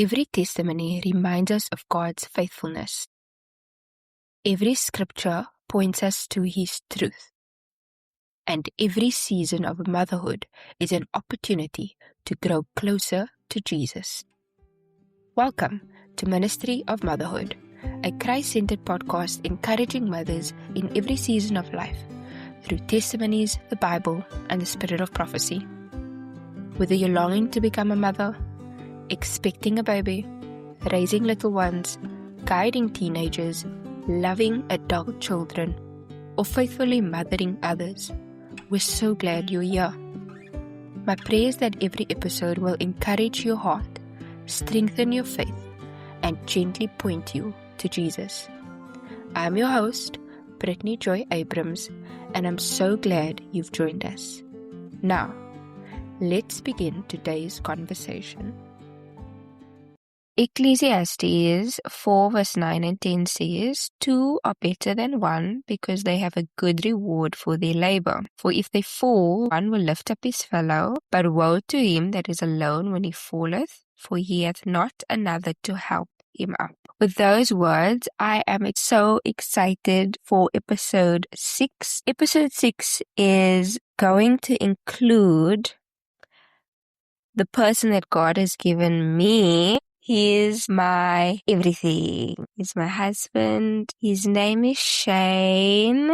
Every testimony reminds us of God's faithfulness. Every scripture points us to His truth. And every season of motherhood is an opportunity to grow closer to Jesus. Welcome to Ministry of Motherhood, a Christ-centered podcast encouraging mothers in every season of life through testimonies, the Bible, and the spirit of prophecy. Whether you're longing to become a mother, expecting a baby, raising little ones, guiding teenagers, loving adult children, or faithfully mothering others, we're so glad you're here. My prayer is that every episode will encourage your heart, strengthen your faith, and gently point you to Jesus. I'm your host, Brittany Joy Abrams, and I'm so glad you've joined us. Now, let's begin today's conversation. Ecclesiastes 4 verse 9 and 10 says, 2 are better than 1 because they have a good reward for their labor. For if they fall, one will lift up his fellow, but woe to him that is alone when he falleth, for he hath not another to help him up. With those words, I am so excited for episode 6. Episode 6 is going to include the person that God has given me. He's my everything. He's my husband. His name is Shane.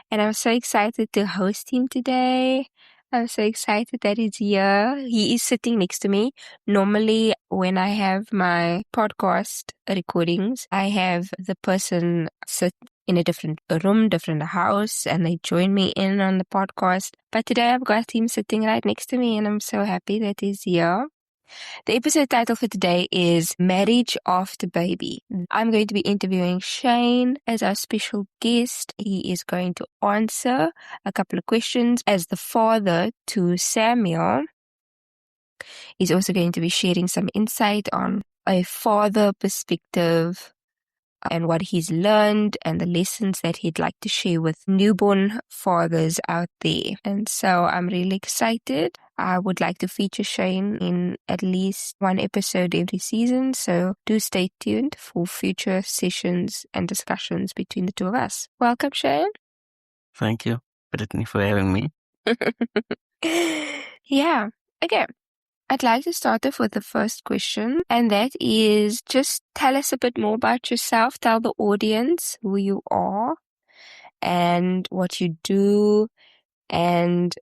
And I'm so excited to host him today. I'm so excited that he's here. He is sitting next to me. Normally, when I have my podcast recordings, I have the person sit in a different room, different house, and they join me in on the podcast. But today I've got him sitting right next to me, and I'm so happy that he's here. The episode title for today is Marriage After Baby. I'm going to be interviewing Shane as our special guest. He is going to answer a couple of questions as the father to Samuel. He's also going to be sharing some insight on a father perspective and what he's learned and the lessons that he'd like to share with newborn fathers out there. And so I'm really excited. I would like to feature Shane in at least one episode every season, so do stay tuned for future sessions and discussions between the two of us. Welcome, Shane. Thank you, Brittany, for having me. Yeah, okay. I'd like to start off with the first question, and that is just tell us a bit more about yourself. Tell the audience who you are and what you do and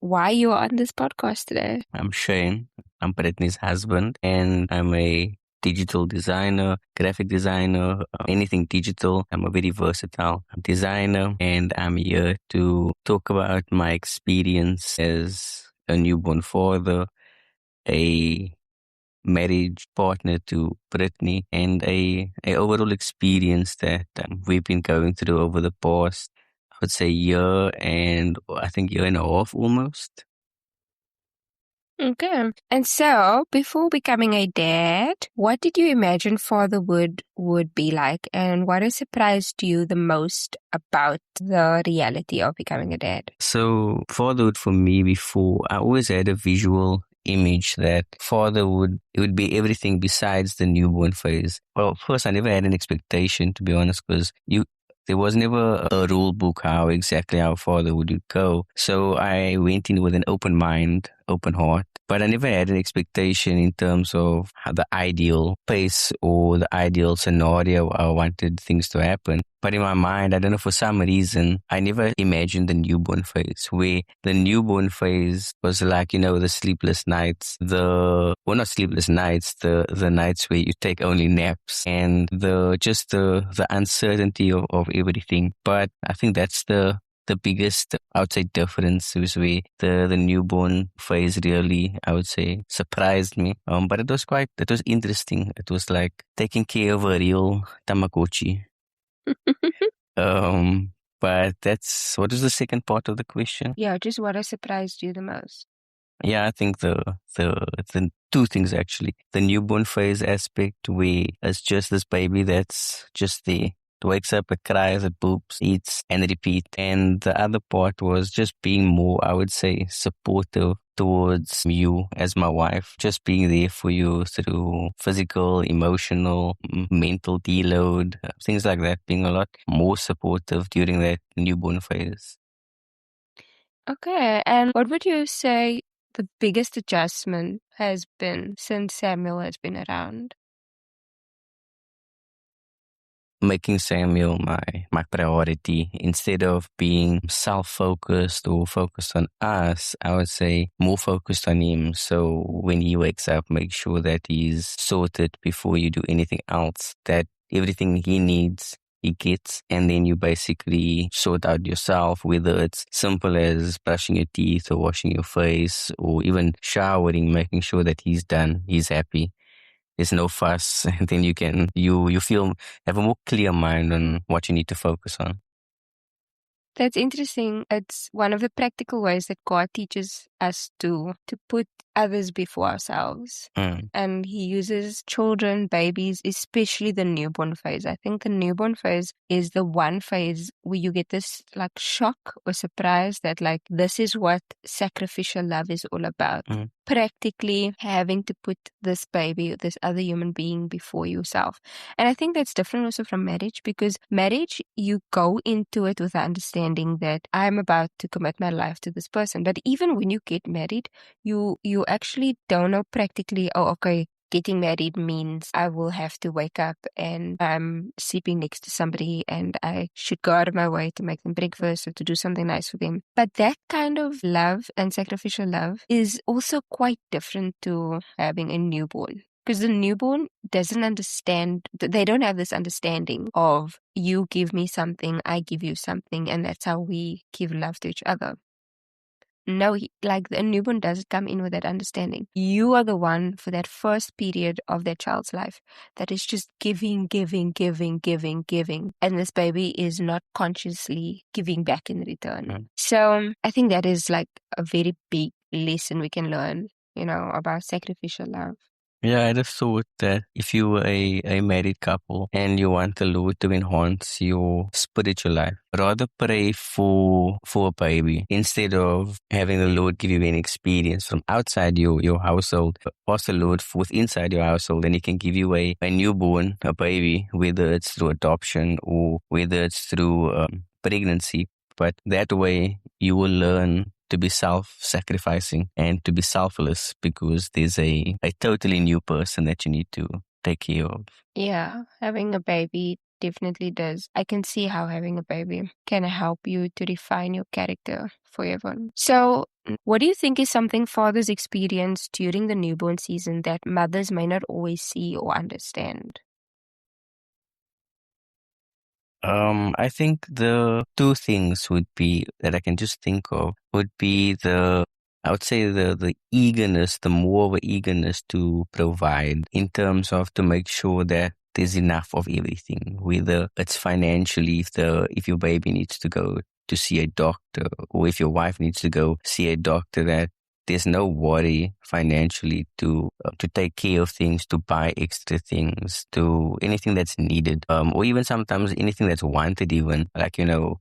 why you are on this podcast today. I'm Shane. I'm Brittany's husband, and I'm a digital designer, graphic designer, anything digital. I'm a very versatile designer, and I'm here to talk about my experience as a newborn father, a marriage partner to Brittany, and a overall experience that we've been going through over the past, I would say, year and a half almost. Okay. And so, before becoming a dad, what did you imagine fatherhood would be like, and what has surprised you the most about the reality of becoming a dad? So fatherhood for me before, I always had a visual image that it would be everything besides the newborn phase. Well, first, I never had an expectation, to be honest, because there was never a rule book how fatherhood would go. So I went in with an open mind, open heart, but I never had an expectation in terms of how the ideal pace or the ideal scenario I wanted things to happen. But in my mind, I don't know, for some reason, I never imagined the newborn phase, where the newborn phase was like, the sleepless nights, the nights where you take only naps and the uncertainty of everything. But I think that's the biggest, I would say, difference is where the newborn phase really, I would say, surprised me. But it was interesting. It was like taking care of a real Tamagotchi. But what is the second part of the question? Yeah, just what has surprised you the most? Yeah, I think the two things actually. The newborn phase aspect, where it's just this baby that's just there. It wakes up, it cries, it poops, eats, and repeat. And the other part was just being more, I would say, supportive towards you as my wife, just being there for you through physical, emotional, mental deload, things like that, being a lot more supportive during that newborn phase. Okay, and what would you say the biggest adjustment has been since Samuel has been around? Making Samuel my priority instead of being self-focused or focused on us. I would say more focused on him. So when he wakes up, make sure that he's sorted before you do anything else, that everything he needs he gets, and then you basically sort out yourself, whether it's simple as brushing your teeth or washing your face or even showering, making sure that he's done, he's happy. There's no fuss, and then you feel have a more clear mind on what you need to focus on. That's interesting. It's one of the practical ways that God teaches us to put others before ourselves. Mm. And he uses children, babies, especially the newborn phase. I think the newborn phase is the one phase where you get this like shock or surprise that like this is what sacrificial love is all about. Mm. Practically having to put this baby, this other human being before yourself. And I think that's different also from marriage, because marriage, you go into it with the understanding that I'm about to commit my life to this person. But even when you get married, you actually don't know practically, oh, okay, getting married means I will have to wake up and I'm sleeping next to somebody and I should go out of my way to make them breakfast or to do something nice for them. But that kind of love and sacrificial love is also quite different to having a newborn. Because the newborn doesn't understand, they don't have this understanding of you give me something, I give you something, and that's how we give love to each other. No, like the newborn doesn't come in with that understanding. You are the one for that first period of that child's life that is just giving, giving, giving, giving, giving. And this baby is not consciously giving back in return. Mm. So I think that is like a very big lesson we can learn, about sacrificial love. Yeah, I just thought that if you were a married couple and you want the Lord to enhance your spiritual life, rather pray for a baby instead of having the Lord give you an experience from outside your household. Ask the Lord for inside your household, and He can give you a newborn, a baby, whether it's through adoption or whether it's through pregnancy. But that way you will learn to be self-sacrificing and to be selfless, because there's a totally new person that you need to take care of. Yeah, having a baby definitely does. I can see how having a baby can help you to refine your character forever. So, what do you think is something fathers experience during the newborn season that mothers may not always see or understand? I think the two things would be that I can just think of would be I would say the eagerness, the more of a eagerness to provide in terms of to make sure that there's enough of everything, whether it's financially, if your baby needs to go to see a doctor, or if your wife needs to go see a doctor, that there's no worry financially to take care of things, to buy extra things, to anything that's needed, or even sometimes anything that's wanted. Even like your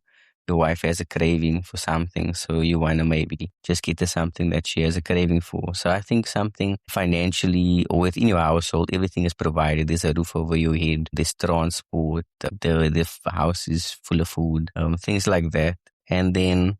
wife has a craving for something, so you want to maybe just get her something that she has a craving for. So I think something financially or within your household, everything is provided. There's a roof over your head. There's transport. The house is full of food. Things like that, and then.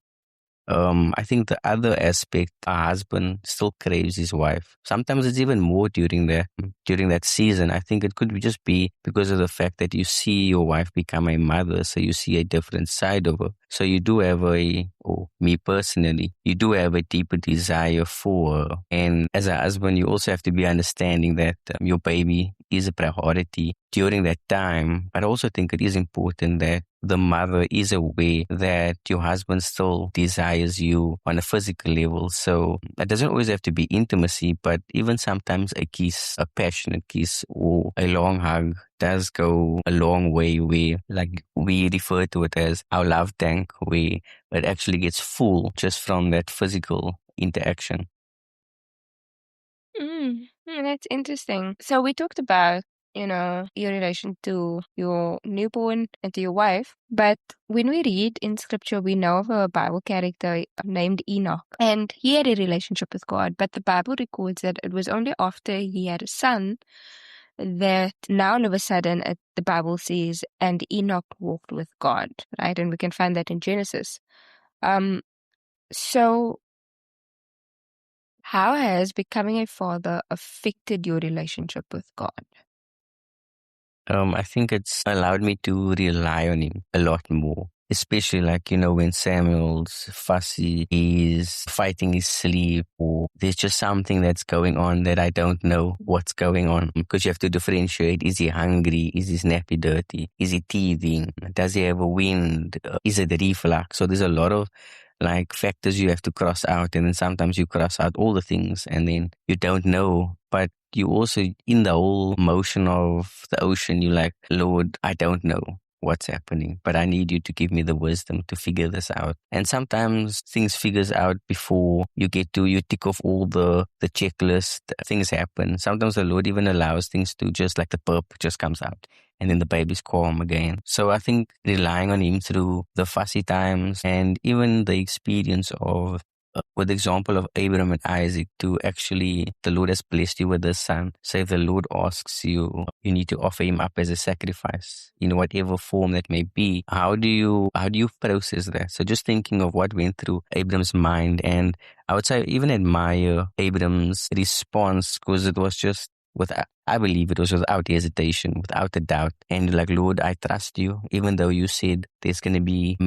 I think the other aspect, a husband still craves his wife. Sometimes it's even more during that season. I think it could just be because of the fact that you see your wife become a mother, so you see a different side of her. So you do have or me personally, you do have a deeper desire for her. And as a husband, you also have to be understanding that your baby is a priority during that time. But I also think it is important that the mother is aware that your husband still desires you on a physical level. So it doesn't always have to be intimacy, but even sometimes a kiss, a passionate kiss or a long hug does go a long way, where like we refer to it as our love tank, where it actually gets full just from that physical interaction. That's interesting. So we talked about your relation to your newborn and to your wife. But when we read in scripture, we know of a Bible character named Enoch, and he had a relationship with God. But the Bible records that it was only after he had a son that now all of a sudden the Bible says, and Enoch walked with God, right? And we can find that in Genesis. So how has becoming a father affected your relationship with God? I think it's allowed me to rely on him a lot more. Especially when Samuel's fussy, he's fighting his sleep, or there's just something that's going on that I don't know what's going on. Because you have to differentiate. Is he hungry? Is his nappy dirty? Is he teething? Does he have a wind? Is it reflux? So there's a lot of factors you have to cross out, and then sometimes you cross out all the things and then you don't know. But you also, in the whole motion of the ocean, you're like, Lord, I don't know what's happening, but I need you to give me the wisdom to figure this out. And sometimes things figures out before you tick off all the checklist. Things happen. Sometimes the Lord even allows things to, just like the burp just comes out and then the baby's calm again. So I think relying on him through the fussy times, and even the experience of with the example of Abraham and Isaac, to actually, the Lord has blessed you with a son. So if the Lord asks you, you need to offer him up as a sacrifice in whatever form that may be. How do you process that? So just thinking of what went through Abraham's mind, and I would say even admire Abraham's response, because it was just I believe it was without hesitation, without a doubt. And like, Lord, I trust you, even though you said there's going to be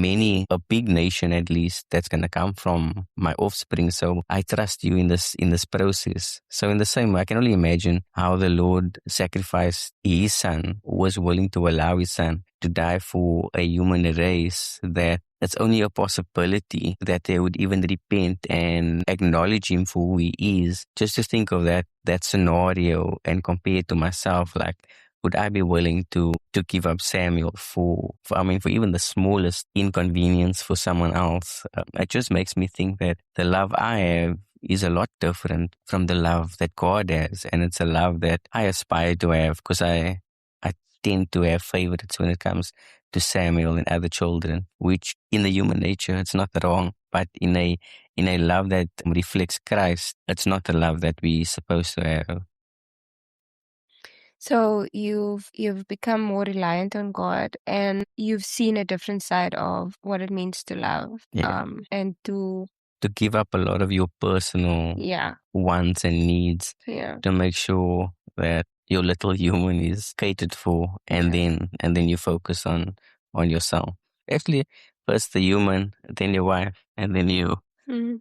a big nation at least, that's going to come from my offspring. So I trust you in this process. So in the same way, I can only imagine how the Lord sacrificed his son, was willing to allow his son to die for a human race, that it's only a possibility that they would even repent and acknowledge him for who he is. Just to think of that scenario and compare it to myself, like, would I be willing to give up Samuel for even the smallest inconvenience for someone else? It just makes me think that the love I have is a lot different from the love that God has, and it's a love that I aspire to have, because I tend to have favorites when it comes to Samuel and other children, which in the human nature, it's not wrong, but in a love that reflects Christ, it's not a love that we're supposed to have. So you've become more reliant on God, and you've seen a different side of what it means to love, Yeah. and to give up a lot of your personal wants and needs to make sure that your little human is catered for, and then you focus on yourself. Actually, first the human, then your wife, and then you. Mhm.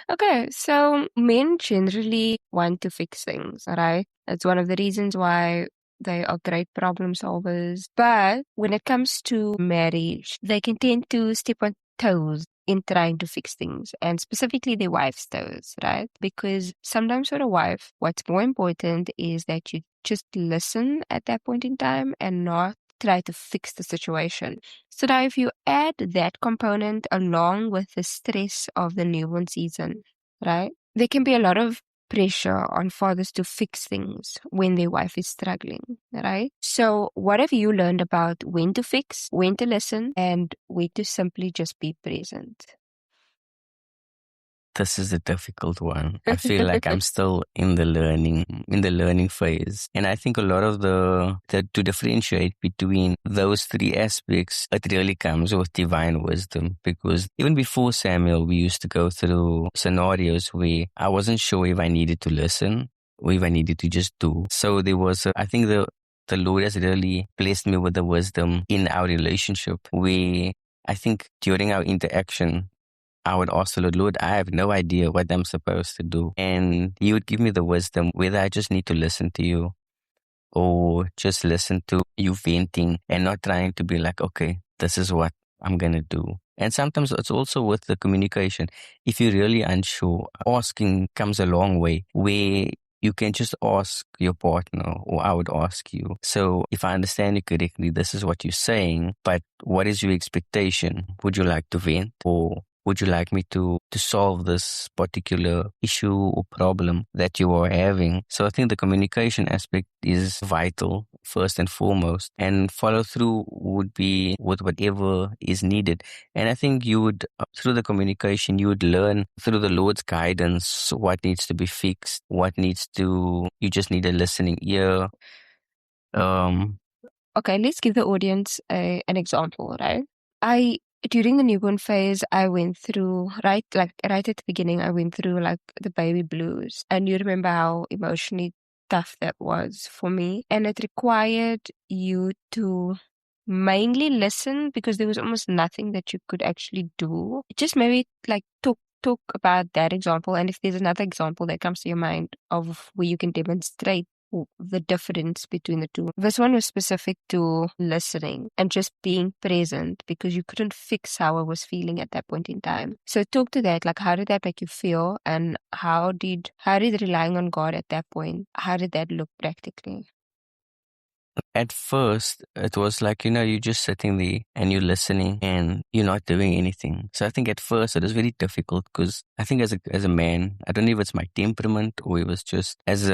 Okay, so men generally want to fix things, right? That's one of the reasons why they are great problem solvers. But when it comes to marriage, they can tend to step on toes in trying to fix things, and specifically their wife's toes, right? Because sometimes for a wife, what's more important is that you just listen at that point in time and not try to fix the situation. So now if you add that component along with the stress of the newborn season, right? There can be a lot of pressure on fathers to fix things when their wife is struggling, right? So what have you learned about when to fix, when to listen, and when to simply just be present? This is a difficult one. I feel like I'm still in the learning phase. And I think a lot of to differentiate between those three aspects, it really comes with divine wisdom. Because even before Samuel, we used to go through scenarios where I wasn't sure if I needed to listen or if I needed to just do. So there was, I think the Lord has really blessed me with the wisdom in our relationship, where I think during our interaction, I would ask the Lord, I have no idea what I'm supposed to do. And He would give me the wisdom whether I just need to listen to you or just listen to you venting and not trying to be like, okay, this is what I'm going to do. And sometimes it's also with the communication. If you're really unsure, asking comes a long way, where you can just ask your partner, or I would ask you. So if I understand you correctly, this is what you're saying, but what is your expectation? Would you like to vent, or would you like me to solve this particular issue or problem that you are having? So I think the communication aspect is vital first and foremost, and follow through would be with whatever is needed. And I think you would, through the communication, you would learn through the Lord's guidance what needs to be fixed, you just need a listening ear. Okay, let's give the audience an example, right? During the newborn phase, I went through, right at the beginning, I went through like the baby blues. And you remember how emotionally tough that was for me. And it required you to mainly listen because there was almost nothing that you could actually do. Just maybe like talk about that example. And if there's another example that comes to your mind of where you can demonstrate the difference between the two. This one was specific to listening and just being present because you couldn't fix how I was feeling at that point in time. So talk to that, like how did that make you feel, and how did relying on God at that point, how did that look practically? At first, it was like, you're just sitting there and you're listening and you're not doing anything. So I think at first it was very difficult because I think as a man, I don't know if it's my temperament or it was just as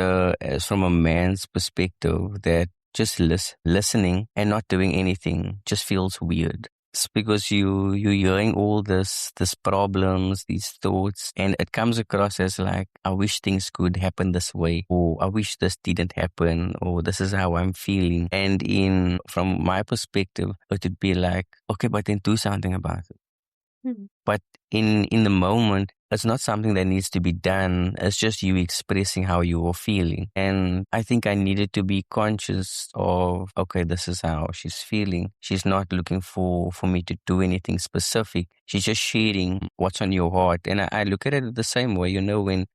from a man's perspective that just listening and not doing anything just feels weird. It's because you're hearing all this problems, these thoughts, and it comes across as like, I wish things could happen this way, or I wish this didn't happen, or this is how I'm feeling. And from my perspective, it would be like, okay, but then do something about it. But in the moment, it's not something that needs to be done. It's just you expressing how you are feeling. And I think I needed to be conscious of, okay, this is how she's feeling. She's not looking for me to do anything specific. She's just sharing what's on your heart. And I look at it the same way,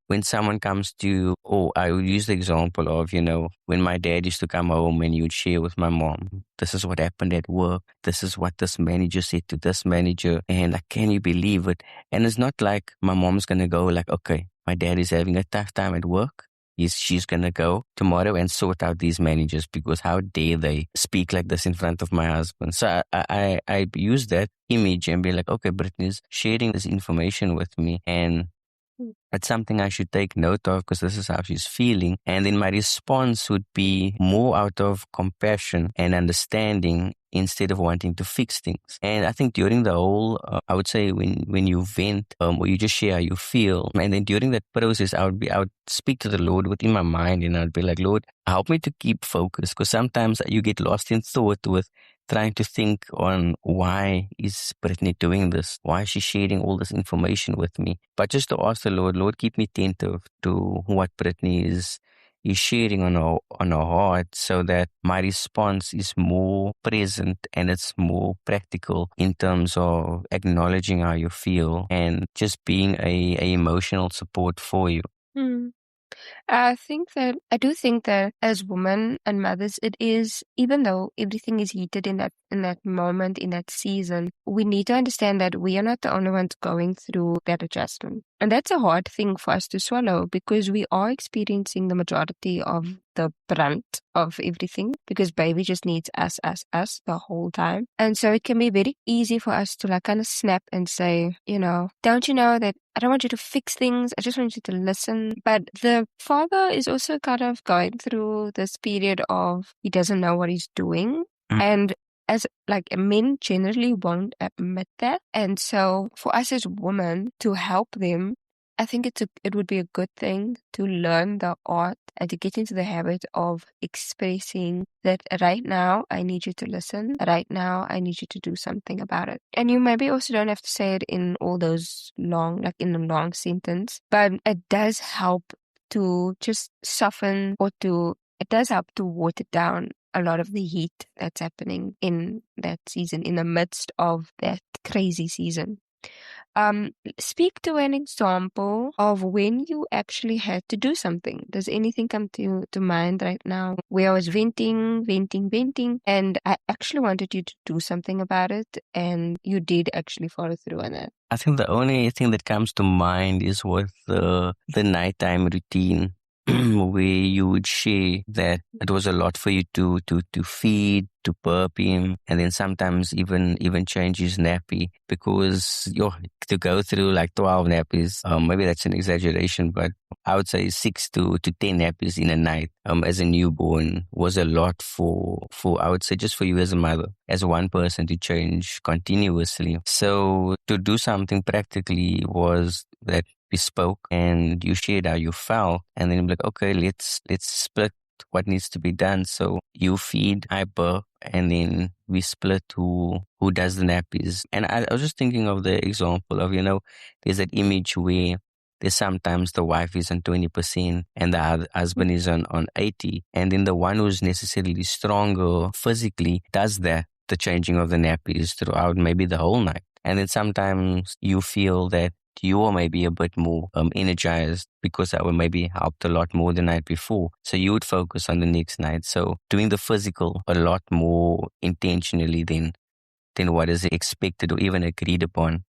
when someone comes to, oh, I would use the example of, when my dad used to come home and you'd share with my mom, this is what happened at work. This is what this manager said to this manager. And like, can you believe it? And it's not like my mom's going to go like, okay, my dad is having a tough time at work. She's going to go tomorrow and sort out these managers because how dare they speak like this in front of my husband? So I use that image and be like, okay, Brittany's sharing this information with me and it's something I should take note of because this is how she's feeling. And then my response would be more out of compassion and understanding instead of wanting to fix things. And I think during the whole, I would say when you vent or you just share how you feel, and then during that process, I would speak to the Lord within my mind and I'd be like, Lord, help me to keep focus because sometimes you get lost in thought with trying to think on why is Brittany doing this? Why is she sharing all this information with me? But just to ask the Lord, keep me attentive to what Brittany is sharing on her heart so that my response is more present and it's more practical in terms of acknowledging how you feel and just being a emotional support for you. I do think that as women and mothers, it is, even though everything is heated in that moment, in that season, we need to understand that we are not the only ones going through that adjustment. And that's a hard thing for us to swallow because we are experiencing the majority of the brunt of everything because baby just needs us the whole time. And so it can be very easy for us to like kind of snap and say, don't you know that I don't want you to fix things. I just want you to listen. But the father is also kind of going through this period of he doesn't know what he's doing. And as like men generally won't admit that. And so for us as women to help them, I think it would be a good thing to learn the art and to get into the habit of expressing that right now I need you to listen. Right now I need you to do something about it. And you maybe also don't have to say it in all those long, like in a long sentence, but it does help to just soften it does help to water down a lot of the heat that's happening in that season, in the midst of that crazy season. Speak to an example of when you actually had to do something. Does anything come to mind right now where I was venting, and I actually wanted you to do something about it, and you did actually follow through on it? I think the only thing that comes to mind is with the nighttime routine. where you would share that it was a lot for you to feed, to burp him, and then sometimes even change his nappy because to go through like 12 nappies, maybe that's an exaggeration, but I would say 6 to 10 nappies in a night as a newborn was a lot for I would say just for you as a mother, as one person to change continuously. So to do something practically was that we spoke and you shared how you felt, and then you're like, okay, let's split what needs to be done. So you feed, I burp, and then we split who does the nappies. And I was just thinking of the example of, there's that image where there's sometimes the wife is on 20% and the husband is on 80. And then the one who's necessarily stronger physically does the changing of the nappies throughout maybe the whole night. And then sometimes you feel that you are maybe a bit more energized because that would maybe helped a lot more the night before. So you would focus on the next night. So doing the physical a lot more intentionally than what is expected or even agreed upon.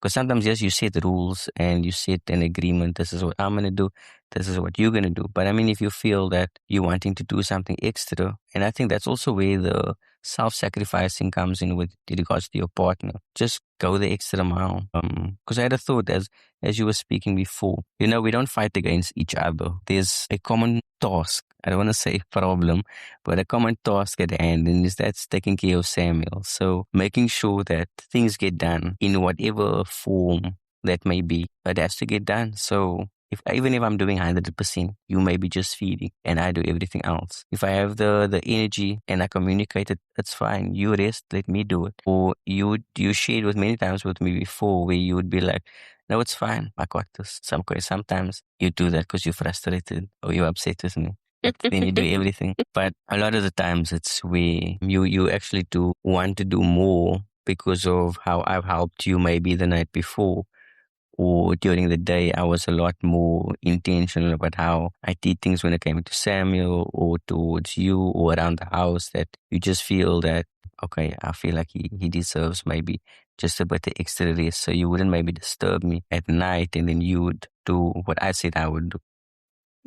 Because sometimes, yes, you set rules and you set an agreement. This is what I'm going to do. This is what you're going to do. But I mean, if you feel that you're wanting to do something extra, and I think that's also where the self-sacrificing comes in with regards to your partner. Just go the extra mile. Because I had a thought as you were speaking before, we don't fight against each other. There's a common task. I don't want to say problem, but a common task at hand, and is that's taking care of Samuel. So making sure that things get done in whatever form that may be, it has to get done. So even if I'm doing 100%, you may be just feeding and I do everything else. If I have the energy and I communicate it, that's fine. You rest, let me do it. Or you shared with many times with me before where you would be like, no, it's fine. I got this. Sometimes you do that because you're frustrated or you're upset with me. But then you do everything. But a lot of the times it's where you actually do want to do more because of how I've helped you maybe the night before or during the day. I was a lot more intentional about how I did things when it came to Samuel or towards you or around the house, that you just feel that, okay, I feel like he deserves maybe just a bit of extra rest. So you wouldn't maybe disturb me at night and then you would do what I said I would do.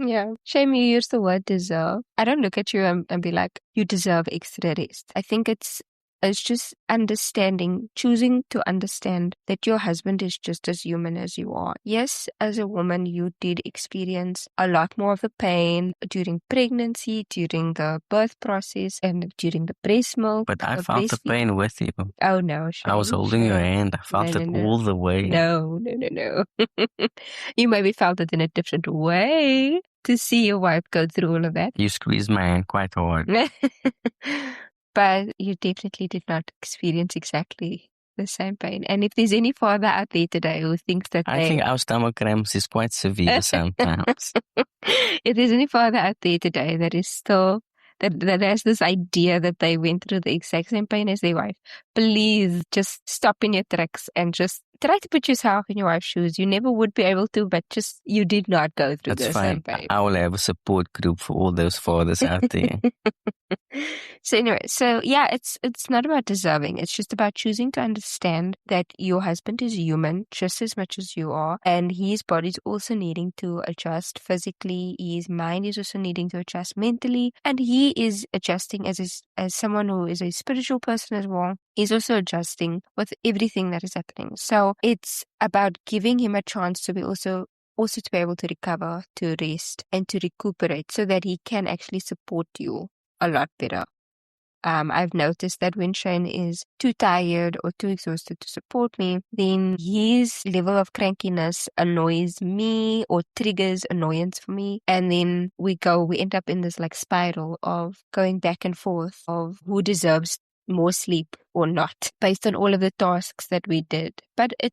Yeah. Shame you use the word deserve. I don't look at you and be like, you deserve extra rest. I think it's just understanding, choosing to understand that your husband is just as human as you are. Yes, as a woman, you did experience a lot more of the pain during pregnancy, during the birth process, and during the breast milk. But I felt the breastfeeding. pain with you. Oh, no, shame. I was holding your Shame. hand. I felt No, it no, no. all the way. No. You maybe felt it in a different way to see your wife go through all of that. You squeezed my hand quite hard. But you definitely did not experience exactly the same pain. And if there's any father out there today who thinks that I think our stomach cramps is quite severe sometimes. if there's any father out there today that is still that has this idea that they went through the exact same pain as their wife, please just stop in your tracks and just try to put yourself in your wife's shoes. You never would be able to, but just you did not go through That's the fine. same pain. I will have a support group for all those fathers out there. So anyway, yeah, it's not about deserving. It's just about choosing to understand that your husband is human just as much as you are, and his body's also needing to adjust physically. His mind is also needing to adjust mentally, and he is adjusting as someone who is a spiritual person as well. He's also adjusting with everything that is happening. So it's about giving him a chance to be also to be able to recover, to rest, and to recuperate so that he can actually support you a lot better. I've noticed that when Shane is too tired or too exhausted to support me, then his level of crankiness annoys me or triggers annoyance for me. And then we end up in this like spiral of going back and forth of who deserves more sleep or not based on all of the tasks that we did. But it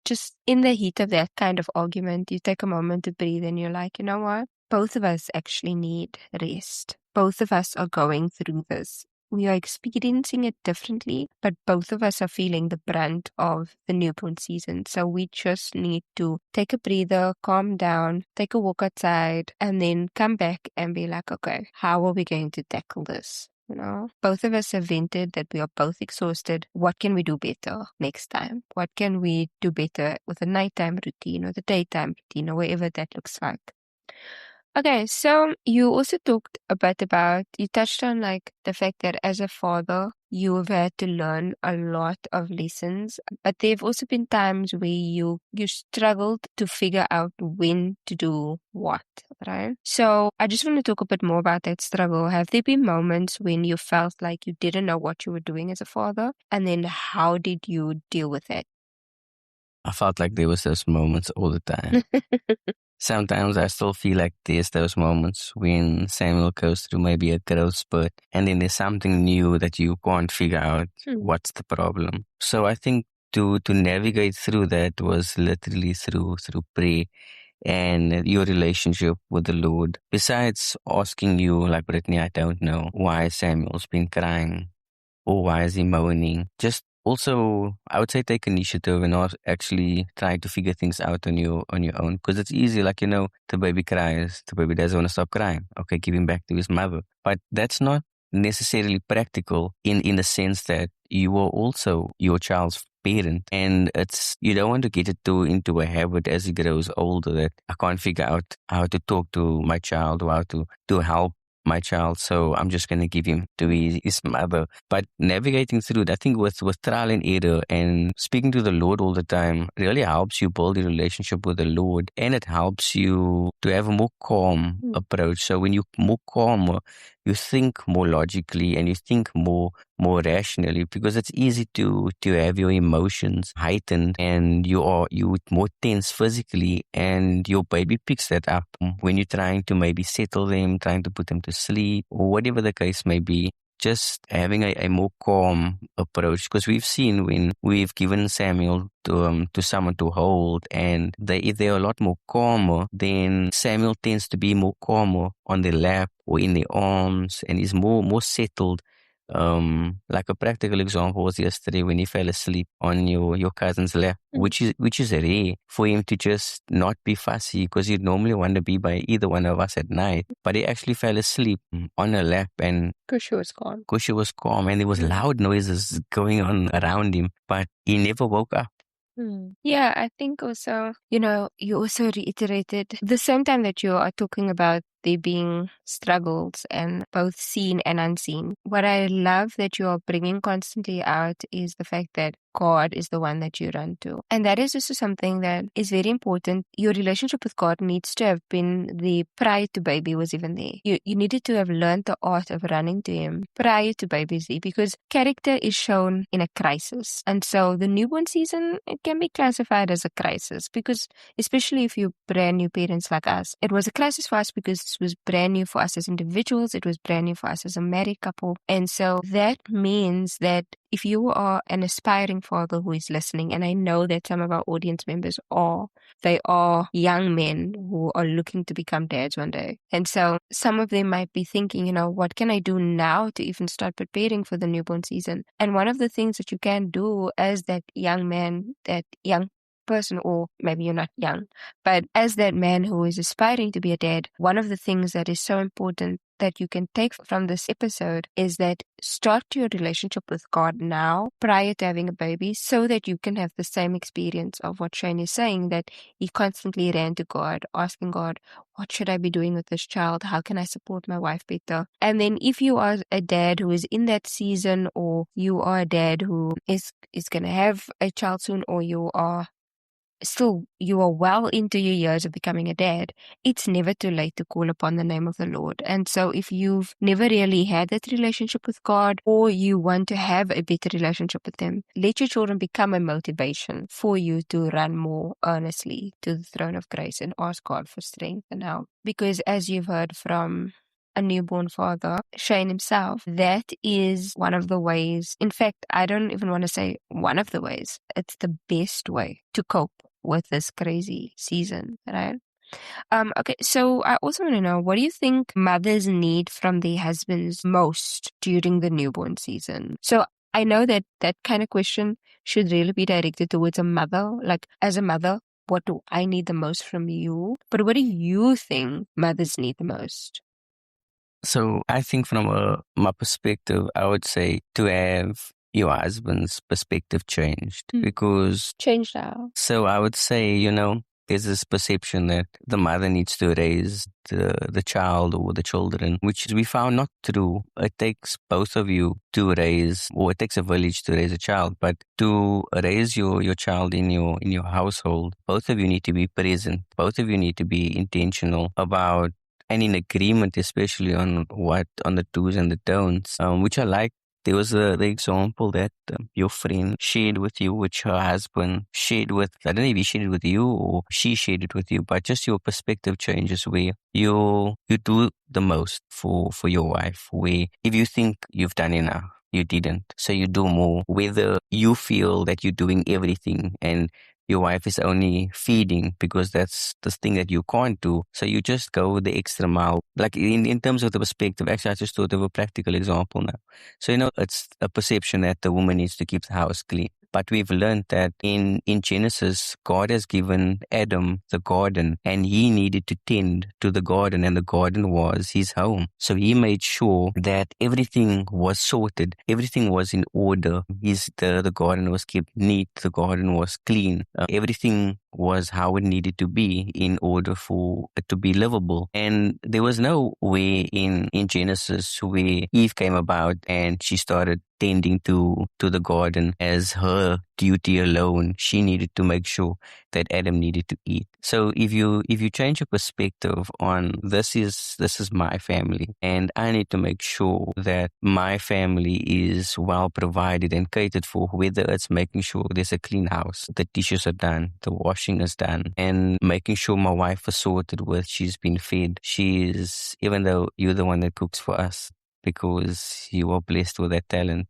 just in the heat of that kind of argument, you take a moment to breathe and you're like, you know what? Both of us actually need rest. Both of us are going through this. We are experiencing it differently, but both of us are feeling the brunt of the newborn season. So we just need to take a breather, calm down, take a walk outside, and then come back and be like, okay, how are we going to tackle this? You know, both of us have vented that we are both exhausted. What can we do better next time? What can we do better with the nighttime routine or the daytime routine or whatever that looks like? Okay, so you also talked a bit about, you touched on like the fact that as a father, you've had to learn a lot of lessons, but there have also been times where you struggled to figure out when to do what, right? So I just want to talk a bit more about that struggle. Have there been moments when you felt like you didn't know what you were doing as a father? And then how did you deal with it? I felt like there was those moments all the time. Sometimes I still feel like there's those moments when Samuel goes through maybe a growth spurt and then there's something new that you can't figure out what's the problem. So I think to navigate through that was literally through prayer and your relationship with the Lord. Besides asking you, like Brittany, I don't know why Samuel's been crying or why is he moaning. Just also, I would say take initiative and not actually try to figure things out on your own. Because it's easy, like, the baby cries, the baby doesn't want to stop crying. Okay, give him back to his mother. But that's not necessarily practical in the sense that you are also your child's parent, and it's you don't want to get it into a habit as he grows older that I can't figure out how to talk to my child or how to help my child, so I'm just going to give him to his mother. But navigating through it, I think with trial and error and speaking to the Lord all the time really helps you build a relationship with the Lord, and it helps you to have a more calm approach. So when you're more calmer, you think more logically and you think more rationally, because it's easy to have your emotions heightened and you more tense physically, and your baby picks that up when you're trying to maybe settle them, trying to put them to sleep or whatever the case may be. Just having a more calm approach, because we've seen when we've given Samuel to someone to hold, and if they're a lot more calmer, then Samuel tends to be more calmer on their lap or in their arms, and is more settled. Like a practical example was yesterday when he fell asleep on your cousin's lap, which is rare for him to just not be fussy, because he'd normally want to be by either one of us at night. But he actually fell asleep on her lap, and Kushu was gone. Kusha was calm, and there was loud noises going on around him, but he never woke up. Yeah, I think also, you also reiterated the same time that you are talking about there being struggles and both seen and unseen. What I love that you are bringing constantly out is the fact that God is the one that you run to. And that is also something that is very important. Your relationship with God needs to have been the prior to baby was even there. You needed to have learned the art of running to Him prior to baby's there, because character is shown in a crisis. And so the newborn season, it can be classified as a crisis, because especially if you're brand new parents like us, it was a crisis for us because this was brand new for us as individuals. It was brand new for us as a married couple. And so that means that if you are an aspiring father who is listening, and I know that some of our audience members they are young men who are looking to become dads one day. And so some of them might be thinking, what can I do now to even start preparing for the newborn season? And one of the things that you can do as that young man, that young person, or maybe you're not young, but as that man who is aspiring to be a dad, one of the things that is so important that you can take from this episode is that start your relationship with God now prior to having a baby, so that you can have the same experience of what Shane is saying, that he constantly ran to God, asking God, what should I be doing with this child? How can I support my wife better? And then if you are a dad who is in that season, or you are a dad who is going to have a child soon, or you are well into your years of becoming a dad, it's never too late to call upon the name of the Lord. And so if you've never really had that relationship with God, or you want to have a better relationship with Him, let your children become a motivation for you to run more earnestly to the throne of grace and ask God for strength and help. Because as you've heard from a newborn father, Shane himself, that is one of the ways. In fact, I don't even want to say one of the ways. It's the best way to cope with this crazy season, right? Okay, so I also want to know, what do you think mothers need from their husbands most during the newborn season? So I know that that kind of question should really be directed towards a mother. Like, as a mother, what do I need the most from you? But what do you think mothers need the most? So I think from my perspective, I would say to have your husband's perspective changed, because Change now. so I would say, there's this perception that the mother needs to raise the child or the children, which we found not true. It takes both of you to raise, or it takes a village to raise a child, but to raise your child in your household, both of you need to be present. Both of you need to be intentional about and in agreement, especially on the do's and the don'ts, which I like. There was the example that your friend shared with you, which her husband shared with, I don't know if he shared it with you or she shared it with you, but just your perspective changes where you do the most for your wife, where if you think you've done enough, you didn't. So you do more, whether you feel that you're doing everything and your wife is only feeding because that's the thing that you can't do. So you just go the extra mile. Like in terms of the perspective, actually, I just thought of a practical example now. So, it's a perception that the woman needs to keep the house clean. But we've learned that in Genesis, God has given Adam the garden and he needed to tend to the garden, and the garden was his home. So he made sure that everything was sorted, everything was in order. The garden was kept neat, the garden was clean, everything was how it needed to be in order for it to be livable. And there was no way in Genesis where Eve came about and she started tending to the garden as her duty alone. She needed to make sure that Adam needed to eat. So if you change your perspective on this is my family, and I need to make sure that my family is well provided and catered for, whether it's making sure there's a clean house, the dishes are done, the washing is done, and making sure my wife is sorted with, she's been fed, even though you're the one that cooks for us because you are blessed with that talent.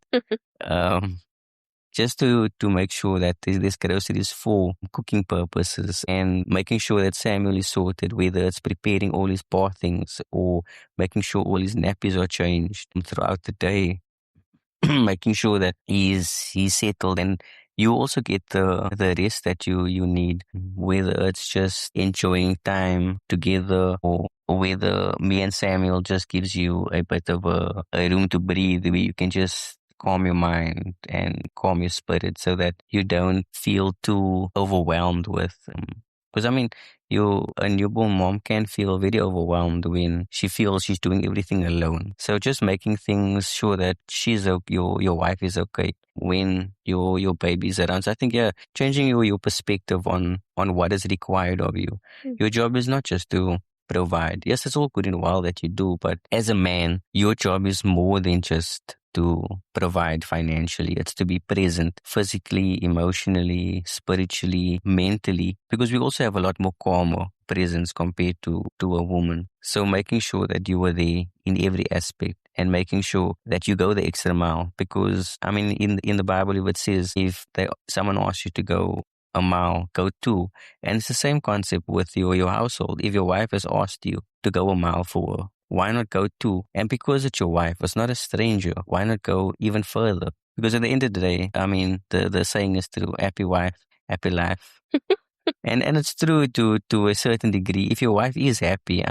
Just to make sure that there's groceries for cooking purposes, and making sure that Samuel is sorted, whether it's preparing all his bathings or making sure all his nappies are changed throughout the day, making sure that he's settled, and you also get the rest that you need, whether it's just enjoying time together or whether me and Samuel just gives you a bit of a room to breathe where you can just calm your mind and calm your spirit so that you don't feel too overwhelmed with because a newborn mom can feel very overwhelmed when she feels she's doing everything alone. So just making things sure that your wife is okay when your baby's around. So I think, changing your perspective on what is required of you. Your job is not just to provide. Yes, it's all good and well that you do, but as a man, your job is more than just to provide financially. It's to be present physically, emotionally, spiritually, mentally, because we also have a lot more calmer presence compared to a woman. So making sure that you are there in every aspect and making sure that you go the extra mile, because in the Bible, if it says if someone asks you to go a mile, go two. And it's the same concept with your household. If your wife has asked you to go a mile for her, why not go two? And because it's your wife, it's not a stranger, why not go even further? Because at the end of the day, the saying is true: happy wife, happy life. And it's true to a certain degree. If your wife is happy,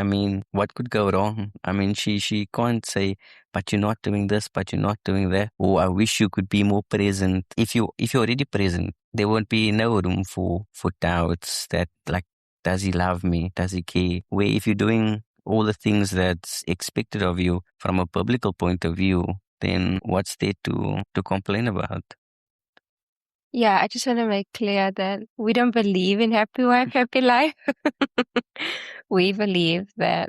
what could go wrong? She can't say, but you're not doing this, but you're not doing that. Or I wish you could be more present. If you're already present, there won't be no room for doubts that, like, does he love me? Does he care? Where if you're doing all the things that's expected of you from a biblical point of view, then what's there to complain about? Yeah, I just want to make clear that we don't believe in happy wife, happy life. We believe that,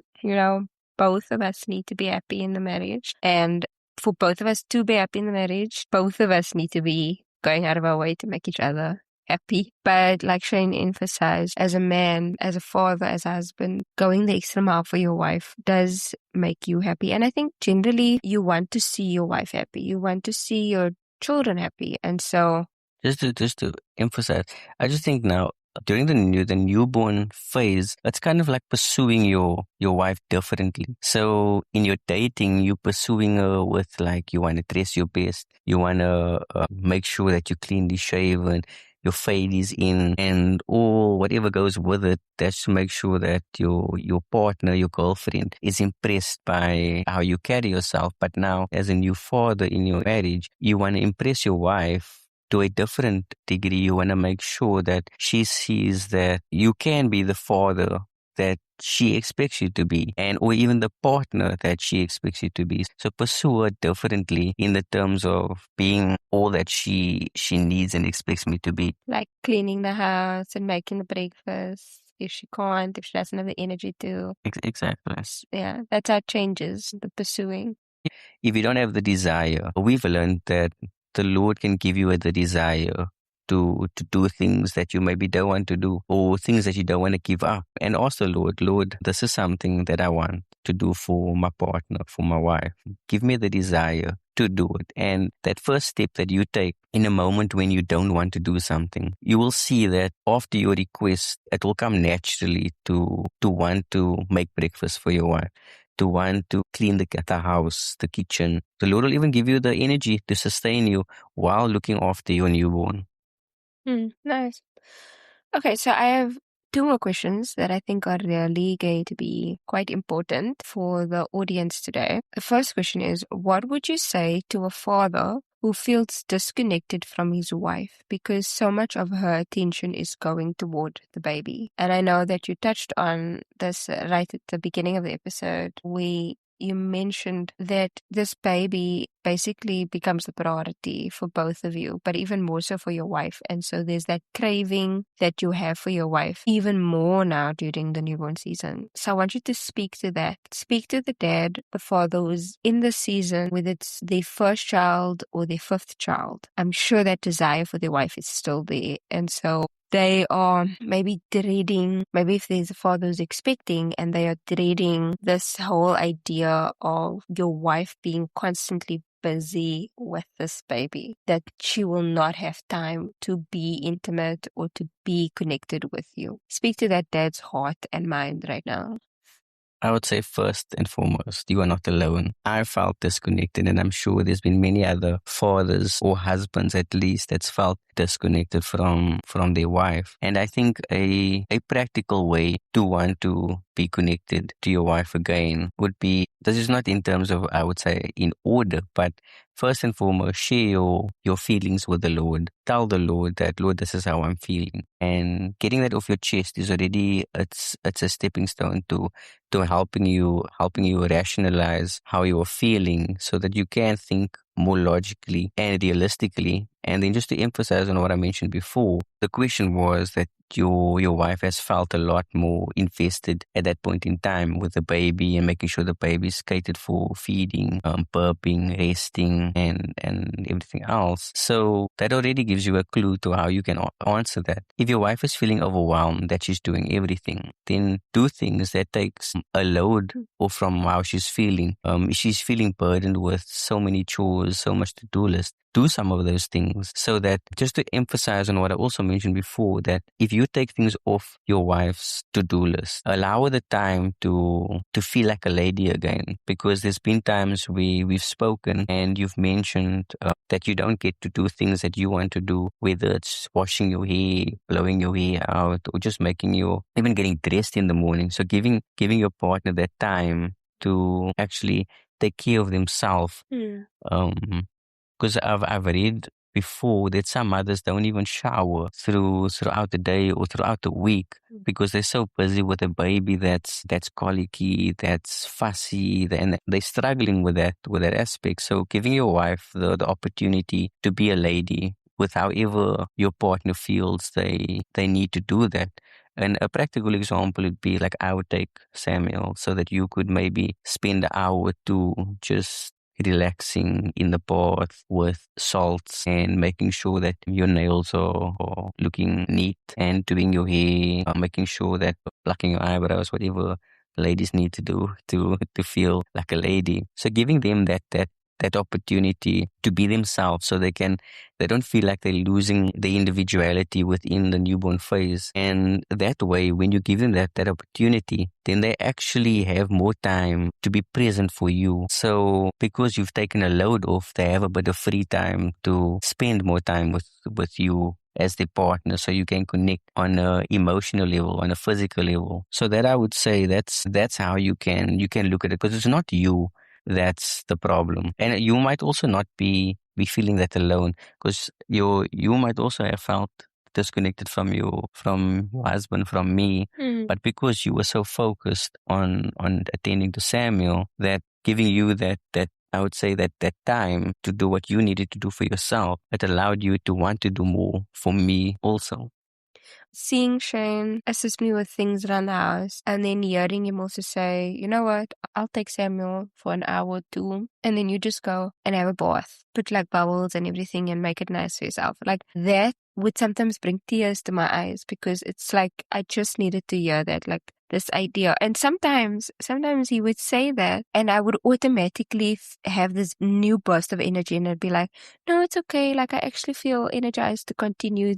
both of us need to be happy in the marriage. And for both of us to be happy in the marriage, both of us need to be going out of our way to make each other happy. But like Shane emphasized, as a man, as a father, as a husband, going the extra mile for your wife does make you happy. And I think generally you want to see your wife happy. You want to see your children happy. And so Just to emphasize, I just think now during the newborn phase, it's kind of like pursuing your wife differently. So in your dating, you're pursuing her with, like, you want to dress your best, you want to make sure that you're cleanly shaven, your fade is in, and all whatever goes with it. That's to make sure that your partner, your girlfriend, is impressed by how you carry yourself. But now, as a new father in your marriage, you want to impress your wife to a different degree, you want to make sure that she sees that you can be the father that she expects you to be, and or even the partner that she expects you to be. So pursue her differently in the terms of being all that she needs and expects me to be. Like cleaning the house and making the breakfast if she can't, if she doesn't have the energy to. Exactly. Yeah, that's how it changes, the pursuing. If you don't have the desire, we've learned that the Lord can give you the desire to do things that you maybe don't want to do, or things that you don't want to give up. And also, Lord, this is something that I want to do for my partner, for my wife. Give me the desire to do it. And that first step that you take in a moment when you don't want to do something, you will see that after your request, it will come naturally to want to make breakfast for your wife, to want to clean the house, the kitchen. The Lord will even give you the energy to sustain you while looking after your newborn. Nice. Okay, so I have two more questions that I think are really going to be quite important for the audience today. The first question is, what would you say to a father who feels disconnected from his wife because so much of her attention is going toward the baby? And I know that you touched on this right at the beginning of the episode, where you mentioned that this baby basically becomes the priority for both of you, but even more so for your wife. And so there's that craving that you have for your wife, even more now during the newborn season. So I want you to speak to that. Speak to the dad, the father who's in the season, whether it's their first child or their fifth child. I'm sure that desire for their wife is still there. And so they are maybe dreading, maybe if there's a father who's expecting and they are dreading this whole idea of your wife being constantly busy with this baby, that she will not have time to be intimate or to be connected with you. Speak to that dad's heart and mind right now. I would say first and foremost, you are not alone. I felt disconnected, and I'm sure there's been many other fathers or husbands at least that's felt disconnected from their wife. And I think a practical way to want to be connected to your wife again would be, this is not in terms of, I would say, in order, but first and foremost, share your feelings with the Lord. Tell the Lord that, Lord, this is how I'm feeling. And getting that off your chest is already, it's a stepping stone to helping you rationalize how you are feeling, so that you can think more logically and realistically. And then just to emphasize on what I mentioned before, the question was that your wife has felt a lot more invested at that point in time with the baby and making sure the baby's catered for, feeding, burping, resting, and everything else. So that already gives you a clue to how you can answer that. If your wife is feeling overwhelmed that she's doing everything, then do things that takes a load off from how she's feeling. She's feeling burdened with so many chores, so much to-do list. Do some of those things, so that, just to emphasize on what I also mentioned before, that if you take things off your wife's to-do list, allow her the time to feel like a lady again. Because there's been times we've spoken and you've mentioned that you don't get to do things that you want to do, whether it's washing your hair, blowing your hair out, or just even getting dressed in the morning. So giving your partner that time to actually take care of themselves. Because I've read before that some mothers don't even shower throughout the day or throughout the week, because they're so busy with a baby that's colicky, that's fussy, and they're struggling with that aspect. So giving your wife the opportunity to be a lady with however your partner feels they need to do that. And a practical example would be, like, I would take Samuel, so that you could maybe spend an hour or two just relaxing in the bath with salts and making sure that your nails are looking neat, and doing your hair, making sure that plucking your eyebrows, whatever ladies need to do to feel like a lady. So giving them that opportunity to be themselves, so they don't feel like they're losing their individuality within the newborn phase. And that way, when you give them that opportunity, then they actually have more time to be present for you. So because you've taken a load off, they have a bit of free time to spend more time with you as their partner, so you can connect on a emotional level, on a physical level. So that, I would say, that's how you can look at it, because it's not you that's the problem. And you might also not be feeling that alone, because you might also have felt disconnected from your husband, from me, but because you were so focused on attending to Samuel, that giving you that I would say that time to do what you needed to do for yourself, it allowed you to want to do more for me also. Seeing Shane assist me with things around the house, and then hearing him also say, you know what, I'll take Samuel for an hour or two, and then you just go and have a bath, put like bubbles and everything and make it nice for yourself. Like that would sometimes bring tears to my eyes, because it's like I just needed to hear that, like this idea. And sometimes he would say that, and I would automatically have this new burst of energy, and I'd be like, no, it's okay. Like I actually feel energized to continue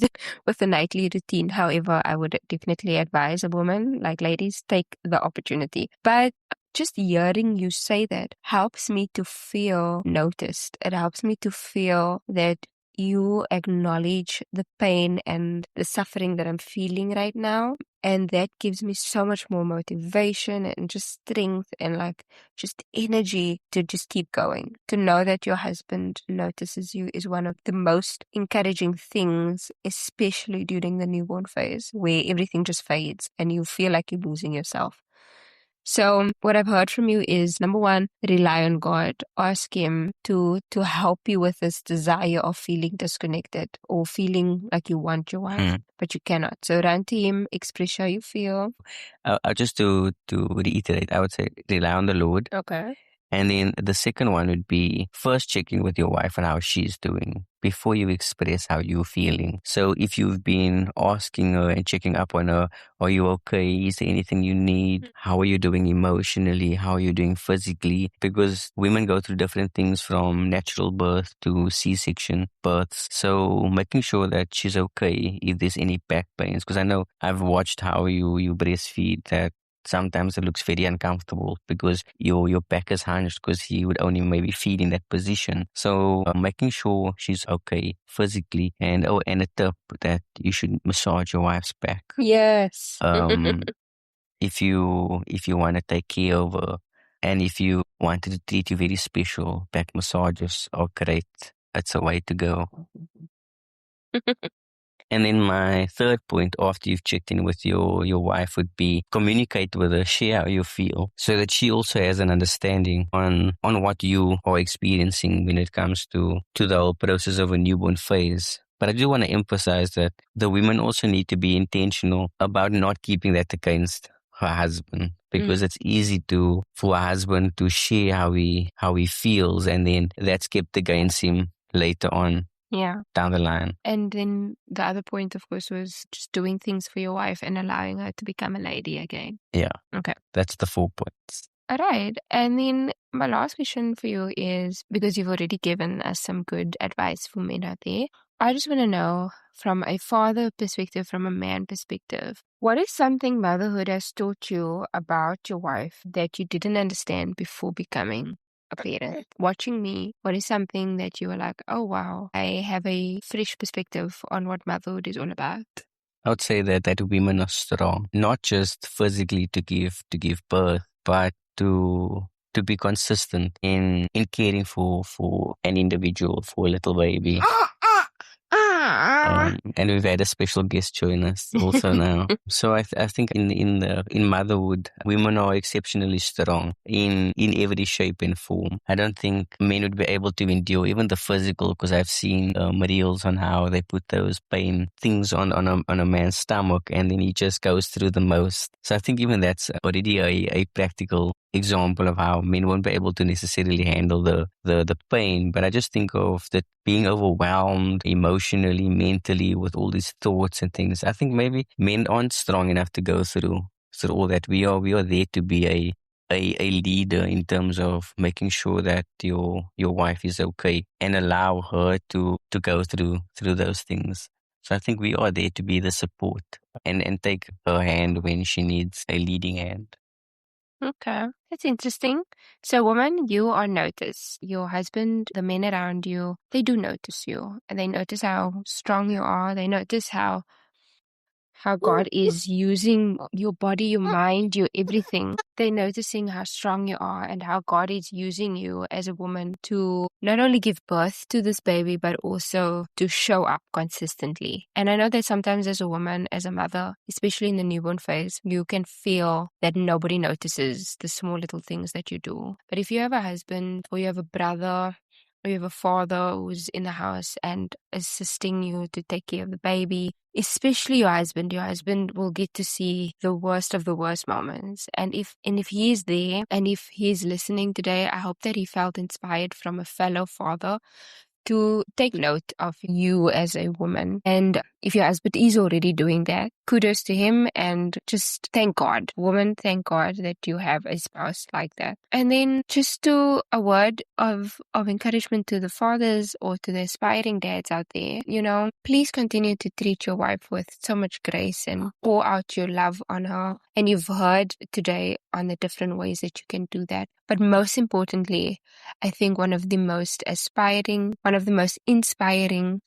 with the nightly routine. However, I would definitely advise a woman, like ladies, take the opportunity. But just hearing you say that helps me to feel noticed. It helps me to feel that you acknowledge the pain and the suffering that I'm feeling right now. And that gives me so much more motivation and just strength and like just energy to just keep going. To know that your husband notices you is one of the most encouraging things, especially during the newborn phase where everything just fades and you feel like you're losing yourself. So what I've heard from you is, number one, rely on God. Ask Him to help you with this desire of feeling disconnected or feeling like you want your wife, but you cannot. So run to Him, express how you feel. Just to reiterate, I would say rely on the Lord. Okay. And then the second one would be first checking with your wife on how she's doing before you express how you're feeling. So if you've been asking her and checking up on her, are you okay? Is there anything you need? How are you doing emotionally? How are you doing physically? Because women go through different things from natural birth to C-section births. So making sure that she's okay if there's any back pains. Because I know I've watched how you breastfeed, that sometimes it looks very uncomfortable because your back is hunched because he would only maybe feed in that position. So making sure she's okay physically, and and a tip that you should massage your wife's back. Yes. If you want to take care of her, and if you wanted to treat you very special, back massages are great. It's a way to go. And then my third point, after you've checked in with your wife, would be communicate with her, share how you feel, so that she also has an understanding on what you are experiencing when it comes to the whole process of a newborn phase. But I do want to emphasize that the women also need to be intentional about not keeping that against her husband, because it's easy for a husband to share how he feels, and then that's kept against him later on. Yeah. Down the line. And then the other point, of course, was just doing things for your wife and allowing her to become a lady again. Yeah. Okay. That's the 4 points. All right. And then my last question for you is, because you've already given us some good advice for men out there, I just want to know, from a father perspective, from a man perspective, what is something motherhood has taught you about your wife that you didn't understand before becoming a parent? Watching me, what is something that you were like, oh wow, I have a fresh perspective on what motherhood is all about? I would say that women are strong, not just physically to give birth, but to be consistent in caring for an individual, for a little baby. And we've had a special guest join us also now. So I think in motherhood, women are exceptionally strong in every shape and form. I don't think men would be able to endure even the physical, because I've seen reels on how they put those pain things on a man's stomach, and then he just goes through the most. So I think even that's already a practical example of how men won't be able to necessarily handle the pain. But I just think of that being overwhelmed emotionally, mentally, with all these thoughts and things. I think maybe men aren't strong enough to go through all that. We are there to be a leader in terms of making sure that your wife is okay, and allow her to go through those things. So I think we are there to be the support and take her hand when she needs a leading hand. Okay, that's interesting. So, woman, you are noticed. Your husband, the men around you, they do notice you, and they notice how strong you are. They notice how how God is using your body, your mind, your everything. They're noticing how strong you are and how God is using you as a woman to not only give birth to this baby, but also to show up consistently. And I know that sometimes as a woman, as a mother, especially in the newborn phase, you can feel that nobody notices the small little things that you do. But if you have a husband or you have a brother, or you have a father who's in the house and assisting you to take care of the baby, especially your husband will get to see the worst of the worst moments. And if he is there and if he's listening today, I hope that he felt inspired from a fellow father to take note of you as a woman. And if your husband is already doing that, kudos to him, and just thank God. Woman, thank God that you have a spouse like that. And then just to a word of encouragement to the fathers or to the aspiring dads out there, please continue to treat your wife with so much grace and pour out your love on her. And you've heard today on the different ways that you can do that. But most importantly, I think one of the most inspiring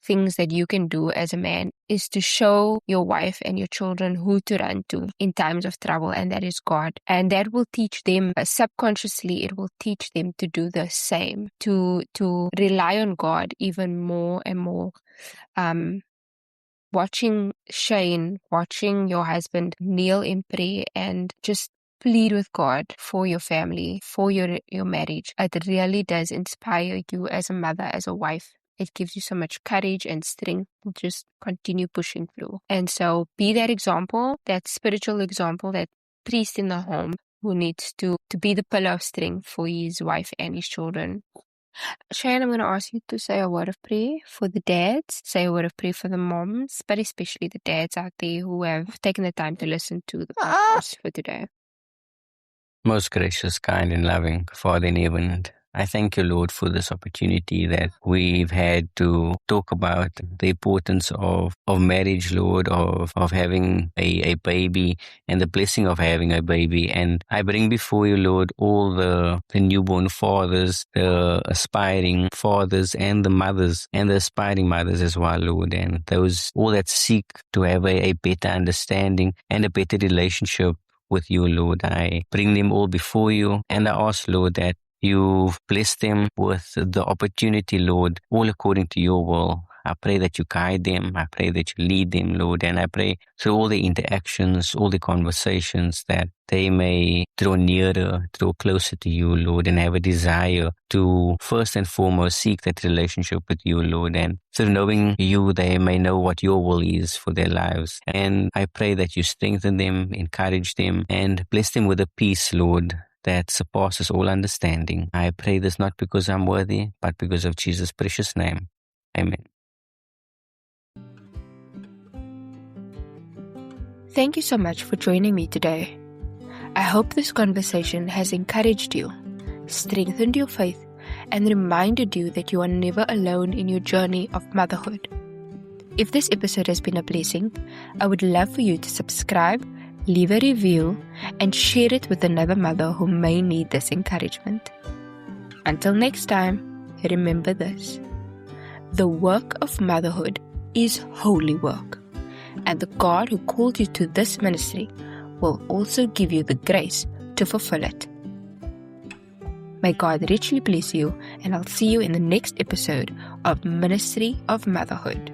things that you can do as a man is to show your wife and your children who to run to in times of trouble, and that is God. And that will teach them subconsciously, it will teach them to do the same, to rely on God even more and more. Watching Shane, watching your husband kneel in prayer and just plead with God for your family, for your marriage. It really does inspire you as a mother, as a wife. It gives you so much courage and strength to just continue pushing through. And so be that example, that spiritual example, that priest in the home who needs to be the pillar of strength for his wife and his children. Shane, I'm going to ask you to say a word of prayer for the dads, say a word of prayer for the moms, but especially the dads out there who have taken the time to listen to the podcast for today. Most gracious, kind, and loving Father in heaven, I thank you, Lord, for this opportunity that we've had to talk about the importance of marriage, Lord, of having a baby and the blessing of having a baby. And I bring before you, Lord, all the newborn fathers, the aspiring fathers, and the mothers, and the aspiring mothers as well, Lord, and those all that seek to have a better understanding and a better relationship with you, Lord. I bring them all before you, and I ask, Lord, that you've blessed them with the opportunity, Lord, all according to your will. I pray that you guide them. I pray that you lead them, Lord. And I pray through all the interactions, all the conversations, that they may draw nearer, draw closer to you, Lord, and have a desire to first and foremost seek that relationship with you, Lord. And through knowing you, they may know what your will is for their lives. And I pray that you strengthen them, encourage them, and bless them with a peace, Lord, that surpasses all understanding. I pray this not because I'm worthy, but because of Jesus' precious name. Amen. Thank you so much for joining me today. I hope this conversation has encouraged you, strengthened your faith, and reminded you that you are never alone in your journey of motherhood. If this episode has been a blessing, I would love for you to subscribe, leave a review, and share it with another mother who may need this encouragement. Until next time, remember this: the work of motherhood is holy work, and the God who called you to this ministry will also give you the grace to fulfill it. May God richly bless you, and I'll see you in the next episode of Ministry of Motherhood.